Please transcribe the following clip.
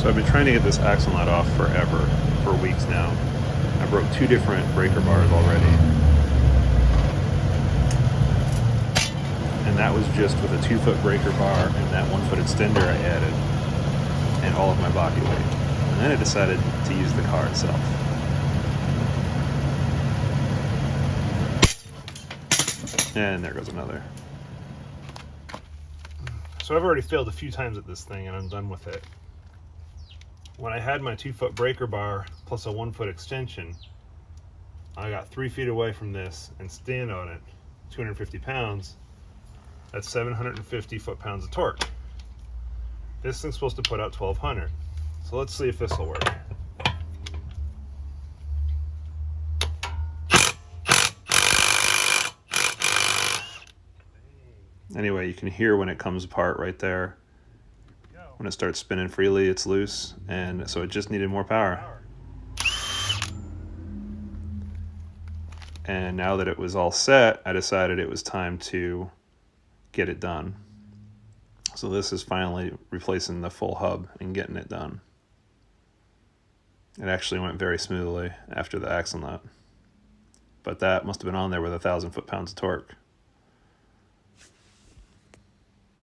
So I've been trying to get this axle nut off forever, for weeks now. I broke 2 different breaker bars already. And that was just with a 2-foot breaker bar and that 1-foot extender I added, and all of my body weight. And then I decided to use the car itself. And there goes another. So I've already failed a few times at this thing and I'm done with it. When I had my 2-foot breaker bar plus a 1-foot extension, I got 3 feet away from this and stand on it, 250 pounds. That's 750 foot-pounds of torque. This thing's supposed to put out 1,200. So let's see if this will work. Anyway, you can hear when it comes apart right there. When it starts spinning freely, it's loose, and so it just needed more power. And now that it was all set, I decided it was time to get it done. So this is finally replacing the full hub and getting it done. It actually went very smoothly after the axle nut, but that must have been on there with 1,000 foot-pounds of torque.